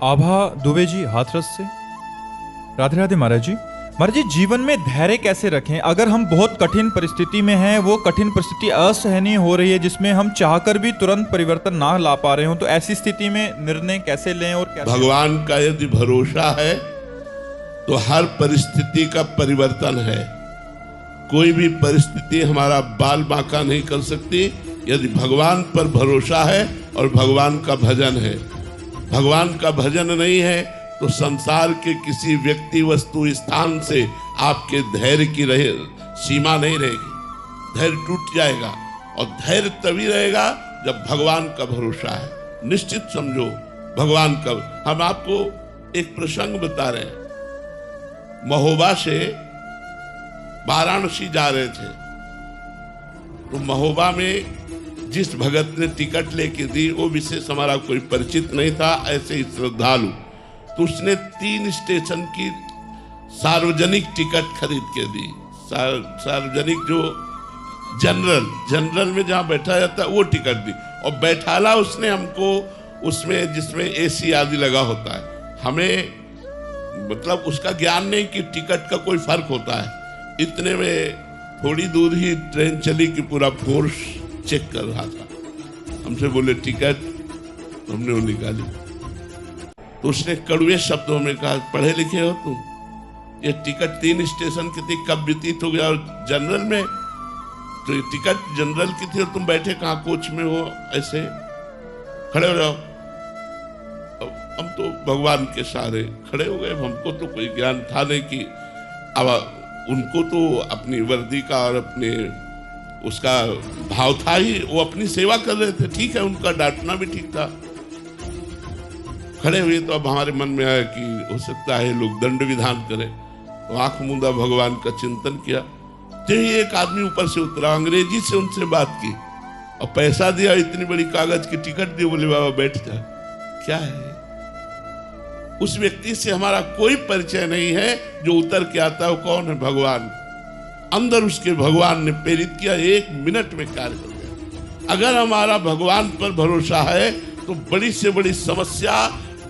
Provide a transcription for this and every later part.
आभा दुबे जी, हाथरस से। राधे राधे महाराज जी। महाराज जी, जीवन में धैर्य कैसे रखें? अगर हम बहुत कठिन परिस्थिति में हैं, वो कठिन परिस्थिति असहनीय हो रही है, जिसमें हम चाहकर भी तुरंत परिवर्तन ना ला पा रहे हो, तो ऐसी स्थिति में निर्णय कैसे लें और कैसे? भगवान का यदि भरोसा है तो हर परिस्थिति का परिवर्तन है। कोई भी परिस्थिति हमारा बाल बांका नहीं कर सकती यदि भगवान पर भरोसा है और भगवान का भजन है। भगवान का भजन नहीं है तो संसार के किसी व्यक्ति, वस्तु, स्थान से आपके धैर्य की सीमा नहीं रहेगी। धैर्य टूट जाएगा और धैर्य तभी रहेगा जब भगवान का भरोसा है। निश्चित समझो भगवान का। हम आपको एक प्रसंग बता रहे हैं। महोबा से वाराणसी जा रहे थे, तो महोबा में जिस भगत ने टिकट लेके दी वो विशेष हमारा कोई परिचित नहीं था, ऐसे ही श्रद्धालु। तो उसने 3 स्टेशन की सार्वजनिक टिकट खरीद के दी। सार्वजनिक जो जनरल में जहाँ बैठा जाता है वो टिकट दी, और बैठाला उसने हमको उसमें जिसमें एसी आदि लगा होता है। हमें मतलब उसका ज्ञान नहीं कि टिकट का कोई फर्क होता है। इतने में थोड़ी दूर ही ट्रेन चली कि पूरा फोर्स चेक कर रहा था। हमसे बोले टिकट, हमने वो निकाली। तो उसने कड़वे शब्दों में कहा, पढ़े लिखे हो तुम? ये टिकट 3 स्टेशन की थी, कब व्यतीत हो गया? और जनरल में तो ये टिकट जनरल की थी और तुम बैठे कहाँ कोच में हो? ऐसे खड़े हो जाओ। हम तो भगवान के सहारे खड़े हो गए। हमको तो कोई ज्ञान था नहीं कि अब उनको तो अपनी वर्दी का और अपने उसका भाव था ही, वो अपनी सेवा कर रहे थे। ठीक है, उनका डांटना भी ठीक था। खड़े हुए तो अब हमारे मन में आया कि हो सकता है लोग दंड विधान करें। तो आंख मूंदा भगवान का चिंतन किया। तो ही एक आदमी ऊपर से उतरा, अंग्रेजी से उनसे बात की और पैसा दिया। इतनी बड़ी कागज की टिकट दी, बोले बाबा बैठ जा। क्या है? उस व्यक्ति से हमारा कोई परिचय नहीं है। जो उतर के आता है वो कौन है? भगवान। अंदर उसके भगवान ने प्रेरित किया, 1 मिनट में कार्य हो गया। अगर हमारा भगवान पर भरोसा है तो बड़ी से बड़ी समस्या,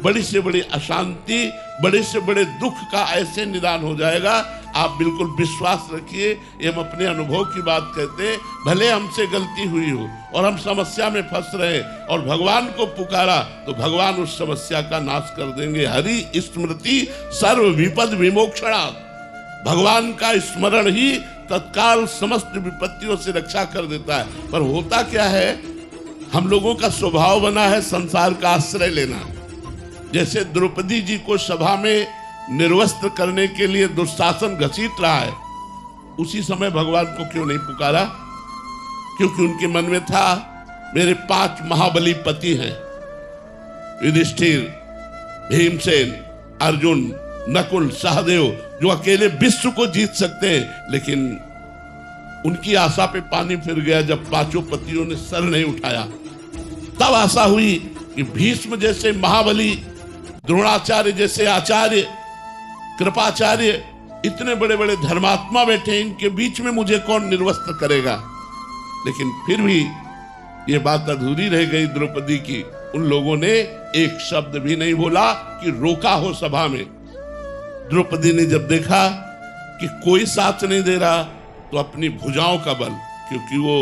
बड़ी से बड़ी अशांति, बड़े से बड़े दुख का ऐसे निदान हो जाएगा। आप बिल्कुल विश्वास रखिए। ये हम अपने अनुभव की बात कहते हैं। भले हमसे गलती हुई हो और हम समस्या में फंस रहे और भगवान को पुकारा तो भगवान उस समस्या का नाश कर देंगे। हरि स्मृति सर्व विपद विमोक्षणा। भगवान का स्मरण ही तत्काल समस्त विपत्तियों से रक्षा कर देता है। पर होता क्या है, हम लोगों का स्वभाव बना है संसार का आश्रय लेना। जैसे द्रौपदी जी को सभा में निर्वस्त्र करने के लिए दुशासन घसीट रहा है, उसी समय भगवान को क्यों नहीं पुकारा? क्योंकि उनके मन में था मेरे 5 महाबली पति हैं, युधिष्ठिर, भीमसेन, अर्जुन, नकुल, सहदेव, जो अकेले विश्व को जीत सकते हैं। लेकिन उनकी आशा पे पानी फिर गया जब 5 पतियों ने सर नहीं उठाया। तब आशा हुई कि भीष्म जैसे महाबली, द्रोणाचार्य जैसे आचार्य, कृपाचार्य, इतने बड़े बड़े धर्मात्मा बैठे, इनके बीच में मुझे कौन निर्वस्त्र करेगा? लेकिन फिर भी ये बात अधूरी रह गई द्रौपदी की। उन लोगों ने एक शब्द भी नहीं बोला कि रोका हो सभा में। द्रौपदी ने जब देखा कि कोई साथ नहीं दे रहा तो अपनी भुजाओं का बल, क्योंकि वो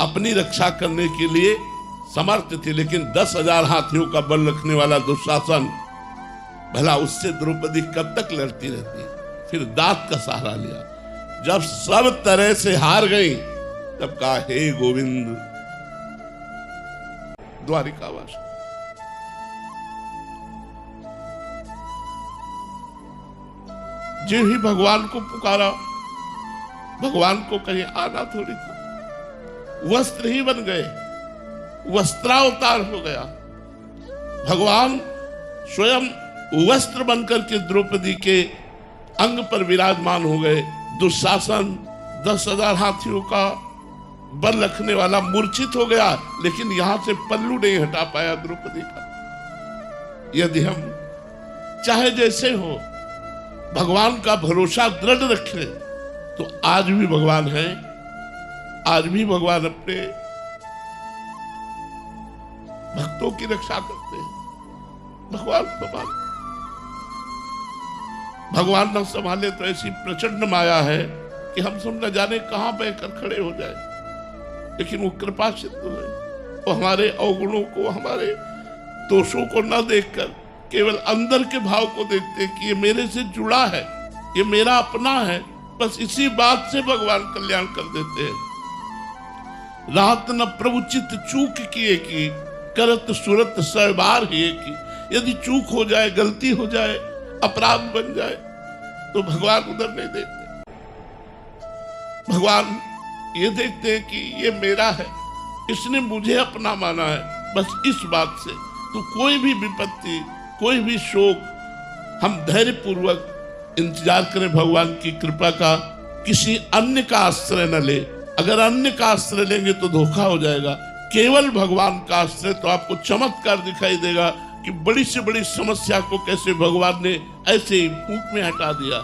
अपनी रक्षा करने के लिए समर्थ थे, लेकिन 10,000 हाथियों का बल रखने वाला दुशासन, भला उससे द्रौपदी कब तक लड़ती रहती? फिर दांत का सहारा लिया। जब सब तरह से हार गई तब कहा, हे गोविंद, द्वारिकावास। जो ही भगवान को पुकारा, भगवान को कहीं आना थोड़ी था। वस्त्र ही बन गए, वस्त्रावतार हो गया। भगवान स्वयं वस्त्र बनकर के द्रौपदी के अंग पर विराजमान हो गए। दुशासन 10,000 हाथियों का बल रखने वाला मूर्छित हो गया, लेकिन यहां से पल्लू नहीं हटा पाया द्रौपदी का। यदि हम चाहे जैसे हो भगवान का भरोसा दृढ़ रखें तो आज भी भगवान है। आज भी भगवान अपने भक्तों की रक्षा करते हैं। भगवान संभाले। भगवान न संभाले तो ऐसी प्रचंड माया है कि हम सब न जाने कहां बहकर खड़े हो जाए। लेकिन वो कृपा सिद्ध है, वो हमारे अवगुणों को, हमारे दोषों को न देखकर केवल अंदर के भाव को देखते कि ये मेरे से जुड़ा है, ये मेरा अपना है। बस इसी बात से भगवान कल्याण कर देते हैं। रात न प्रभु चित्त चूक किए की, करत सुरत सहबार ही की। यदि चूक हो जाए, गलती हो जाए, अपराध बन जाए तो भगवान उधर नहीं देखते। भगवान ये देखते हैं कि ये मेरा है, इसने मुझे अपना माना है। बस इस बात से तो कोई भी विपत्ति, कोई भी शोक, हम धैर्य पूर्वक इंतजार करें भगवान की कृपा का। किसी अन्य का आश्रय न ले। अगर अन्य का आश्रय लेंगे तो धोखा हो जाएगा। केवल भगवान का आश्रय तो आपको चमत्कार दिखाई देगा कि बड़ी से बड़ी समस्या को कैसे भगवान ने ऐसे ही फूंक में हटा दिया।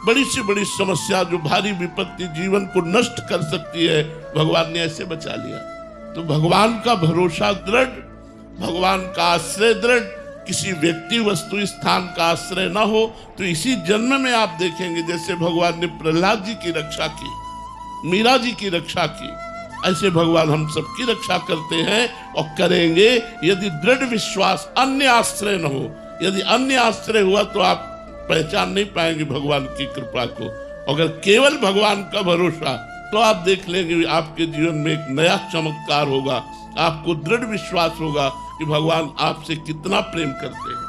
बड़ी से बड़ी समस्या, जो भारी विपत्ति जीवन को नष्ट कर सकती है, भगवान ने ऐसे बचा लिया। तो भगवान का भरोसा दृढ़, भगवान का आश्रय दृढ़, किसी व्यक्ति वस्तु स्थान का आश्रय ना हो तो इसी जन्म में आप देखेंगे जैसे भगवान ने प्रहलाद जी की रक्षा की, मीरा जी की रक्षा की, ऐसे भगवान हम सबकी रक्षा करते हैं और करेंगे। यदि दृढ़ विश्वास, अन्य आश्रय न हो। यदि अन्य आश्रय हुआ तो आप पहचान नहीं पाएंगे भगवान की कृपा को। अगर केवल भगवान का भरोसा, तो आप देख लेंगे आपके जीवन में एक नया चमत्कार होगा। आपको दृढ़ विश्वास होगा कि भगवान आपसे कितना प्रेम करते हैं।